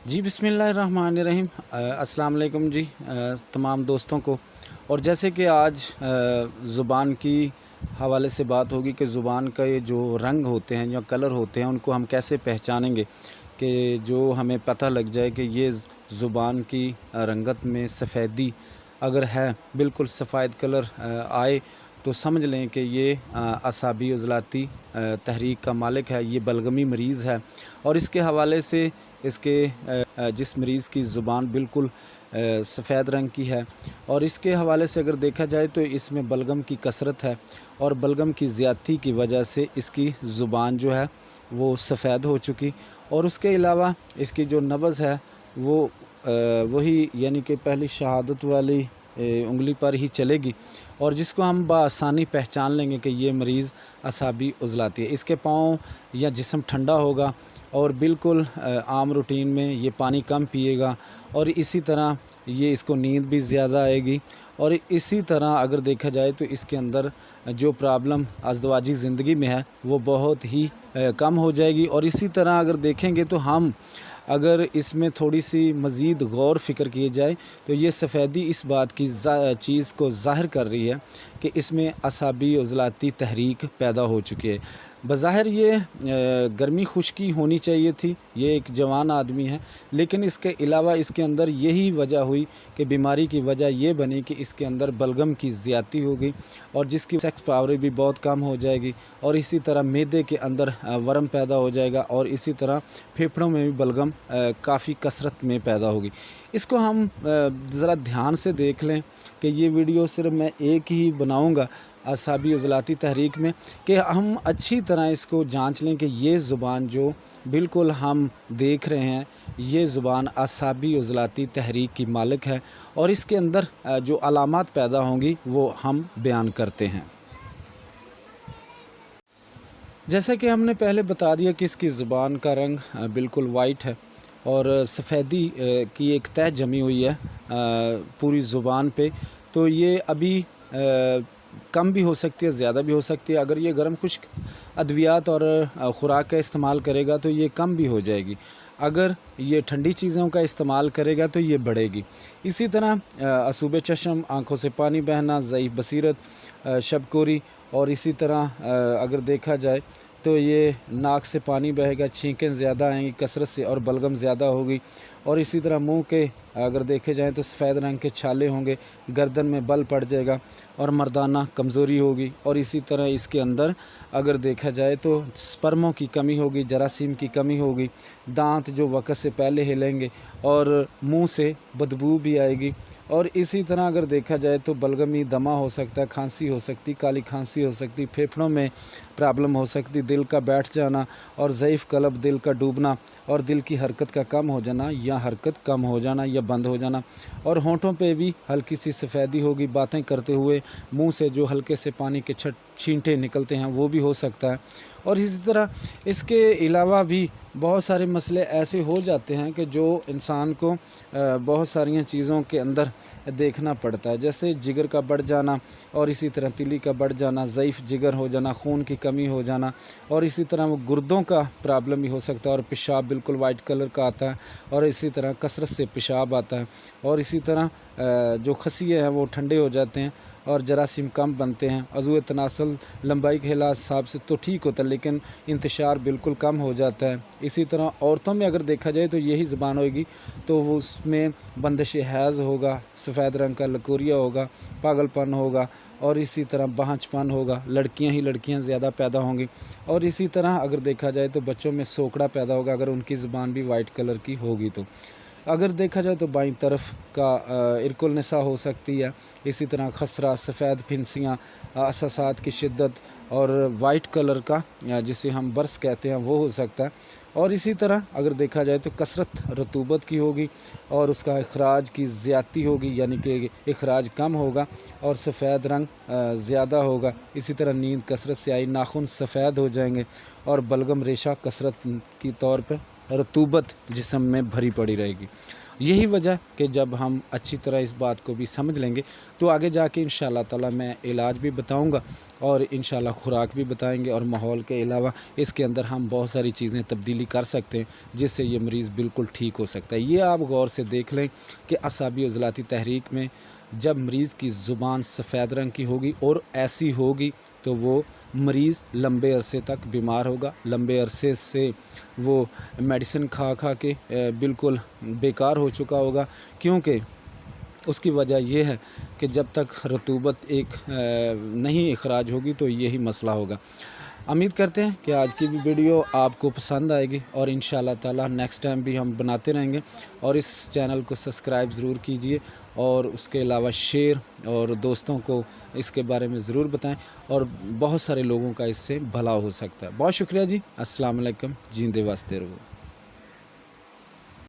جی बिस्मिल्लाहिर्रहमानिर्रहीम। अस्सलाम वालेकुम जी तमाम दोस्तों को। और जैसे कि आज ज़ुबान की हवाले से बात होगी कि ज़ुबान का ये जो रंग होते हैं या कलर होते हैं उनको हम कैसे पहचानेंगे कि जो हमें पता लग जाए कि ये ज़ुबान की रंगत में सफ़ेदी अगर है, बिल्कुल सफ़ेद कलर आए तो समझ लें कि ये असाबी उज़लाती तहरीक का मालिक है, ये बलगमी मरीज़ है। और इसके हवाले से इसके जिस मरीज़ की ज़ुबान बिल्कुल सफ़ेद रंग की है और इसके हवाले से अगर देखा जाए तो इसमें बलगम की कसरत है और बलगम की ज़्यादती की वजह से इसकी ज़ुबान जो है वो सफ़ेद हो चुकी। और उसके अलावा इसकी जो नब्ज़ है वो वही यानी कि पहली शहादत वाली उंगली पर ही चलेगी और जिसको हम बआसानी पहचान लेंगे कि ये मरीज़ असाबी उज़लाती है। इसके पाँव या जिस्म ठंडा होगा और बिल्कुल आम रूटीन में ये पानी कम पिएगा और इसी तरह ये इसको नींद भी ज़्यादा आएगी। और इसी तरह अगर देखा जाए तो इसके अंदर जो प्रॉब्लम अज़दवाजी ज़िंदगी में है वो बहुत ही कम हो जाएगी। और इसी तरह अगर देखेंगे तो हम अगर इसमें थोड़ी सी मज़ीद गौर फ़िक्र किए जाए तो ये सफ़ेदी इस बात की चीज़ को ज़ाहिर कर रही है कि इसमें असाबी उज़लाती तहरीक पैदा हो चुकी है। बज़ाहिर ये गर्मी खुश्की होनी चाहिए थी, ये एक जवान आदमी है, लेकिन इसके अलावा इसके अंदर यही वजह हुई कि बीमारी की वजह ये बनी कि इसके अंदर बलगम की ज़्यादती होगी और जिसकी सेक्स पावर भी बहुत कम हो जाएगी। और इसी तरह मैदे के अंदर वर्म पैदा हो जाएगा और इसी तरह फेफड़ों में भी बलगम काफ़ी कसरत में पैदा होगी। इसको हम ज़रा ध्यान से देख लें कि ये वीडियो सिर्फ मैं एक ही बनाऊंगा असाबी उज़लाती तहरीक में, कि हम अच्छी तरह इसको जांच लें कि ये ज़ुबान जो बिल्कुल हम देख रहे हैं ये ज़ुबान असाबी उज़लाती तहरीक की मालिक है और इसके अंदर जो अलामात पैदा होंगी वो हम बयान करते हैं। जैसा कि हमने पहले बता दिया कि इसकी ज़ुबान का रंग बिल्कुल वाइट है और सफ़ेदी की एक तह जमी हुई है पूरी ज़ुबान पे। तो ये अभी कम भी हो सकती है, ज़्यादा भी हो सकती है। अगर ये गर्म खुश्क अद्वियात और ख़ुराक का इस्तेमाल करेगा तो ये कम भी हो जाएगी, अगर ये ठंडी चीज़ों का इस्तेमाल करेगा तो ये बढ़ेगी। इसी तरह असूबे चश्म, आँखों से पानी बहना, ज़ईफ़ बसीरत, शबकोरी और इसी तरह अगर देखा जाए तो ये नाक से पानी बहेगा, छींकें ज़्यादा आएंगी कसरत से और बलगम ज़्यादा होगी। और इसी तरह मुंह के अगर देखे जाएँ तो सफ़ेद रंग के छाले होंगे, गर्दन में बल पड़ जाएगा और मर्दाना कमज़ोरी होगी। और इसी तरह इसके अंदर अगर देखा जाए तो स्पर्मों की कमी होगी, जरासीम की कमी होगी, दांत जो वक़्त से पहले हिलेंगे और मुंह से बदबू भी आएगी। और इसी तरह अगर देखा जाए तो बलगमी दमा हो सकता है, खांसी हो सकती, काली खांसी हो सकती, फेफड़ों में प्रॉब्लम हो सकती, दिल का बैठ जाना और ज़ईफ़ कल्ब, दिल का डूबना और दिल की हरकत का कम हो जाना या हरकत कम हो जाना या बंद हो जाना। और होंठों पे भी हल्की सी सफ़ेदी होगी, बातें करते हुए मुंह से जो हल्के से पानी के छींटे निकलते हैं वो भी हो सकता है। और इसी तरह इसके अलावा भी बहुत सारे मसले ऐसे हो जाते हैं कि जो इंसान को बहुत सारी चीज़ों के अंदर देखना पड़ता है, जैसे जिगर का बढ़ जाना और इसी तरह तिली का बढ़ जाना, ज़ईफ़ जिगर हो जाना, खून की कमी हो जाना और इसी तरह वो गुर्दों का प्रॉब्लम भी हो सकता है और पेशाब बिल्कुल वाइट कलर का आता है और इसी तरह कसरत से पेशाब आता है। और इसी तरह जो खसिए हैं वो ठंडे हो जाते हैं और जरासीम कम बनते हैं। अज़ू तनासल लंबाई के हिसाब से तो ठीक होता है लेकिन इंतशार बिल्कुल कम हो जाता है। इसी तरह औरतों में अगर देखा जाए तो यही ज़बान होगी तो वो उसमें बंदिश हैज़ होगा, सफ़ेद रंग का लकोरिया होगा, पागलपन होगा और इसी तरह बांझपन होगा, लड़कियां ही लड़कियां ज़्यादा पैदा होंगी। और इसी तरह अगर देखा जाए तो बच्चों में सोकड़ा पैदा होगा अगर उनकी ज़बान भी वाइट कलर की होगी। तो अगर देखा जाए तो बाईं तरफ का इरकुल निसा हो सकती है, इसी तरह खसरा, सफ़ेद फिंसियाँ, असासात की शिद्दत और वाइट कलर का जिसे हम बर्स कहते हैं वो हो सकता है। और इसी तरह अगर देखा जाए तो कसरत रतूबत की होगी और उसका अखराज की ज़्यादती होगी, यानी कि अखराज कम होगा और सफ़ेद रंग ज़्यादा होगा। इसी तरह नींद कसरत से आई, नाखून सफ़ेद हो जाएंगे और बलगम रेशा कसरत की तौर पर रतूबत जिस्म में भरी पड़ी रहेगी। यही वजह कि जब हम अच्छी तरह इस बात को भी समझ लेंगे तो आगे जाके इंशाअल्लाह ताला मैं इलाज भी बताऊंगा और इंशाअल्लाह खुराक भी बताएंगे, और माहौल के अलावा इसके अंदर हम बहुत सारी चीज़ें तब्दीली कर सकते हैं जिससे ये मरीज़ बिल्कुल ठीक हो सकता है। ये आप गौर से देख लें कि असाबी उज़लाती तहरीक में जब मरीज़ की ज़ुबान सफ़ेद रंग की होगी और ऐसी होगी तो वो मरीज़ लंबे अरसे तक बीमार होगा, लंबे अरसे से वो मेडिसिन खा खा के बिल्कुल बेकार हो चुका होगा, क्योंकि उसकी वजह यह है कि जब तक रतूबत नहीं इखराज होगी तो यही मसला होगा। उम्मीद करते हैं कि आज की भी वीडियो आपको पसंद आएगी और इंशाअल्लाह ताला नेक्स्ट टाइम भी हम बनाते रहेंगे। और इस चैनल को सब्सक्राइब ज़रूर कीजिए और उसके अलावा शेयर और दोस्तों को इसके बारे में ज़रूर बताएं, और बहुत सारे लोगों का इससे भला हो सकता है। बहुत शुक्रिया जी। अस्सलाम वालेकुम। जींदे वास्ते रहो।